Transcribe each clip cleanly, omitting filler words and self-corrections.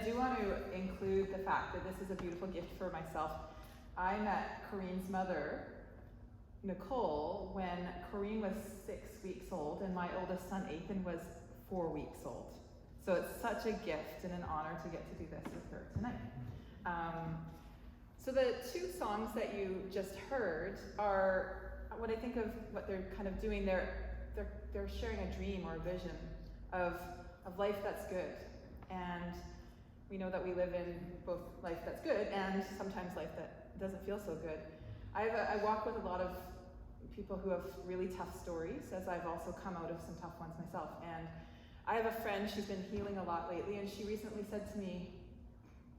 do want to include the fact that this is a beautiful gift for myself. I met Corrine's mother, Nicole, when Corrine was 6 weeks old and my oldest son, Ethan, was 4 weeks old. So it's such a gift and an honor to get to do this with her tonight. So the two songs that you just heard are, when I think of what they're kind of doing, they're sharing a dream or a vision of life that's good. And we know that we live in both life that's good and sometimes life that doesn't feel so good. I walk with a lot of people who have really tough stories, as I've also come out of some tough ones myself. And I have a friend, she's been healing a lot lately, and she recently said to me,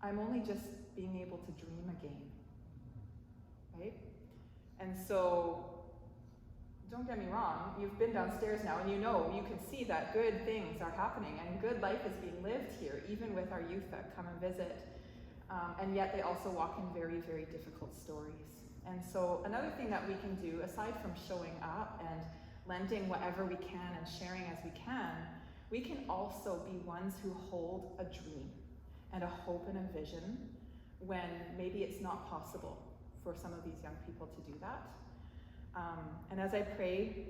I'm only just being able to dream again, right? And so, don't get me wrong, you've been downstairs now and you know, you can see that good things are happening and good life is being lived here, even with our youth that come and visit. And yet they also walk in very, very difficult stories. And so another thing that we can do, aside from showing up and lending whatever we can and sharing as we can also be ones who hold a dream and a hope and a vision when maybe it's not possible for some of these young people to do that. And as I pray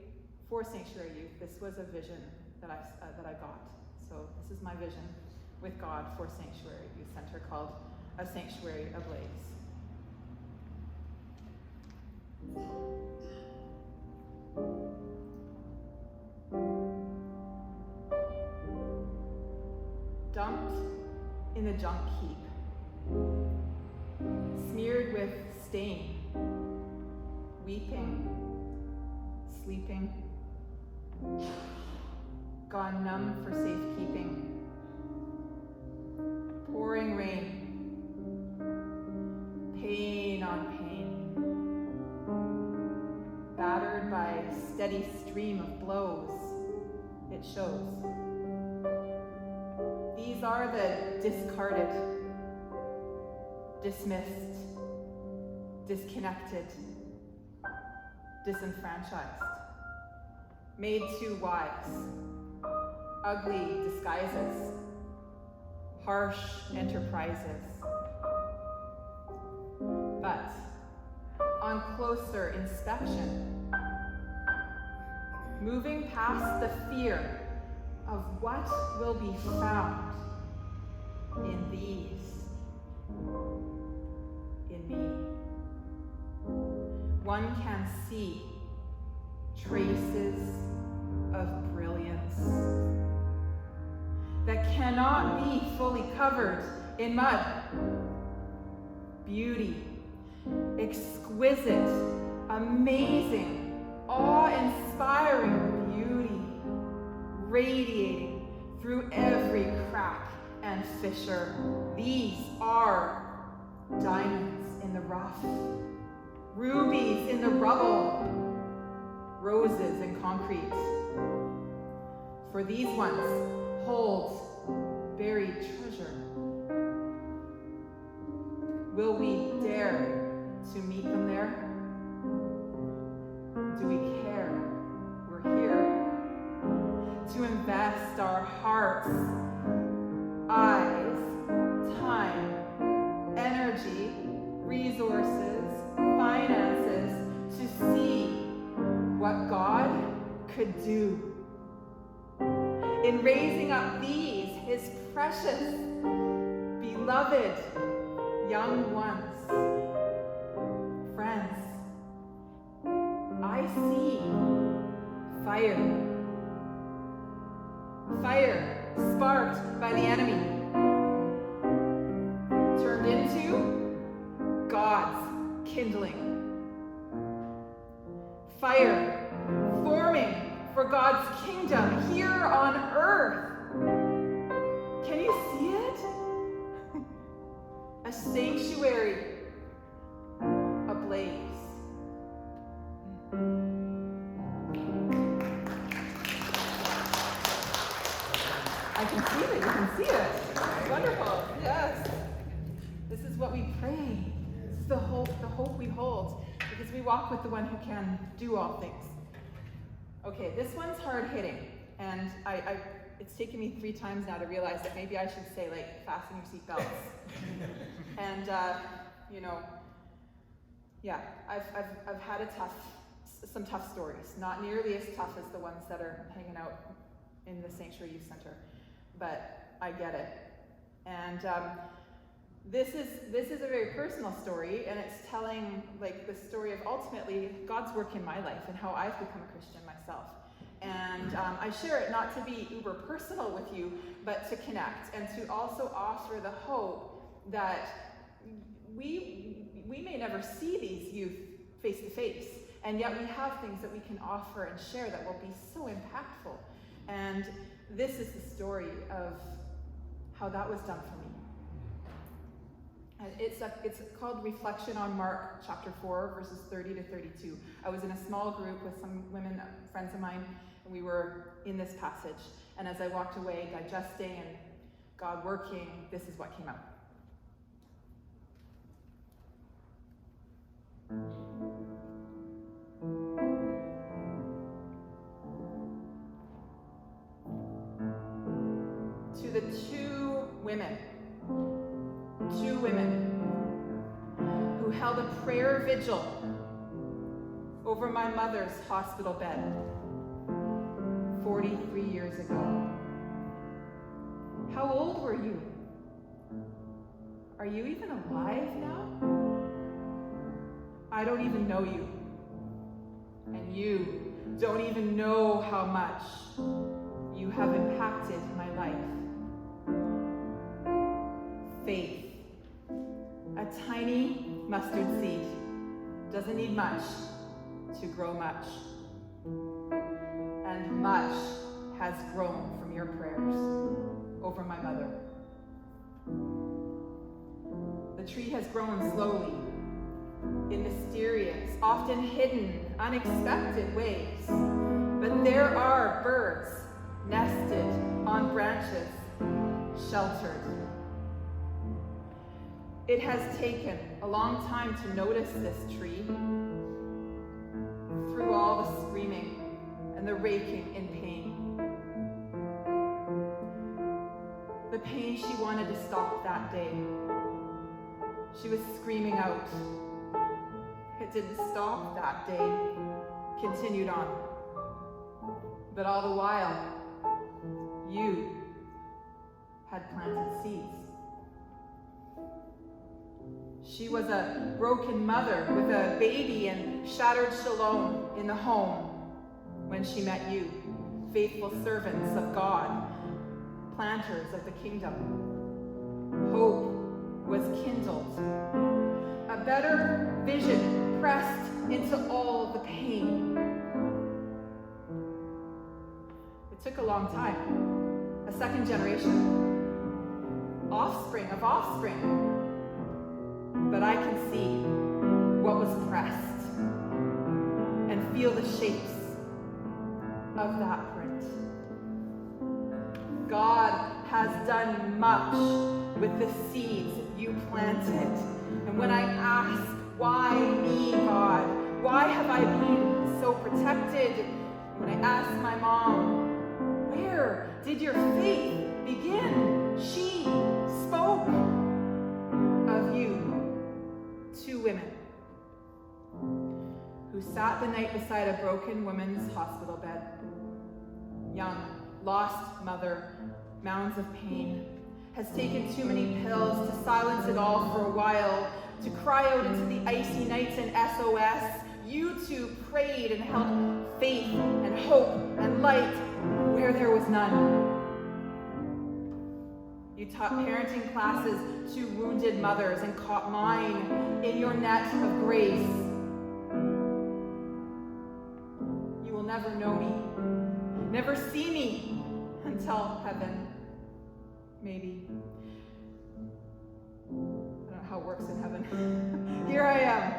for Sanctuary Youth, this was a vision that I got. So this is my vision with God for Sanctuary Youth Center, called A Sanctuary Ablaze. Dumped in the junk heap, smeared with stain, weeping, sleeping, gone numb for safekeeping, pouring rain, pain on pain, battered by steady stream of blows, it shows. These are the discarded, dismissed, disconnected, disenfranchised, made too wise, ugly disguises, harsh enterprises. But on closer inspection, moving past the fear of what will be found in these, in me, one can see traces of brilliance that cannot be fully covered in mud. Beauty, exquisite, amazing, awe-inspiring beauty, radiating through every crack and fissure. These are diamonds in the rough, rubies in the rubble, roses in concrete. For these ones hold buried treasure. Will we dare to meet them there? Do we care? We're here to invest our hearts, eyes, time, energy, resources, finances to see what God could do in raising up these, his precious, beloved young ones. Friends, I see fire. Fire sparked by the enemy, turned into God's kindling. Fire forming for God's kingdom here on earth. Can you see it? A sanctuary ablaze. I can see it, you can see it. It's wonderful, yes. This is what we pray. This is the hope we hold, because we walk with the one who can do all things. Okay, this one's hard hitting, and I it's taken me 3 times now to realize that maybe I should say, like, fasten your seatbelts. And, yeah, I've had some tough stories. Not nearly as tough as the ones that are hanging out in the Sanctuary Youth Center, but I get it. And this is a very personal story, and it's telling, like, the story of ultimately God's work in my life and how I've become a Christian myself. And I share it not to be uber personal with you, but to connect and to also offer the hope that we may never see these youth face to face, and yet we have things that we can offer and share that will be so impactful. And this is the story of how that was done for me. And it's called Reflection on Mark chapter 4, verses 30 to 32. I was in a small group with some women, friends of mine, and we were in this passage. And as I walked away digesting and God working, this is what came out. To the two women who held a prayer vigil over my mother's hospital bed 43 years ago. How old were you? Are you even alive now? I don't even know you. And you don't even know how much you have impacted my life. Faith. A tiny mustard seed doesn't need much to grow much. And much has grown from your prayers over my mother. The tree has grown slowly, in mysterious, often hidden, unexpected ways. But there are birds nested on branches, sheltered. It has taken a long time to notice this tree. Through all the screaming and the raking in pain. The pain she wanted to stop that day. She was screaming out. It didn't stop that day, continued on. But all the while, you had planted seeds. She was a broken mother with a baby and shattered shalom in the home when she met you, faithful servants of God, planters of the kingdom. Hope was kindled. A better vision pressed into all of the pain. It took a long time. A second generation. Offspring of offspring. But I can see what was pressed and feel the shapes of that print. God has done much with the seeds you planted. And when I ask, why me, God? Why have I been so protected? When I asked my mom, where did your faith begin? She spoke of you. Two women who sat the night beside a broken woman's hospital bed. Young, lost mother, mounds of pain, has taken too many pills to silence it all for a while, to cry out into the icy nights in SOS. You two prayed and held faith and hope and light where there was none. You taught parenting classes to wounded mothers and caught mine in your net of grace. You will never know me, never see me until heaven, maybe. I don't know how it works in heaven. Here I am,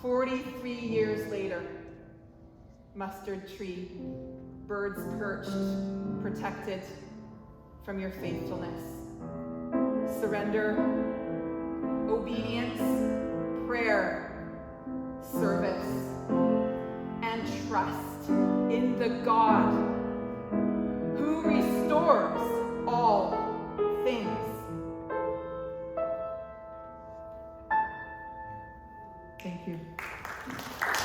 43 years later. Mustard tree, birds perched, protected from your faithfulness. Surrender, obedience, prayer, service, and trust in the God who restores Thank you.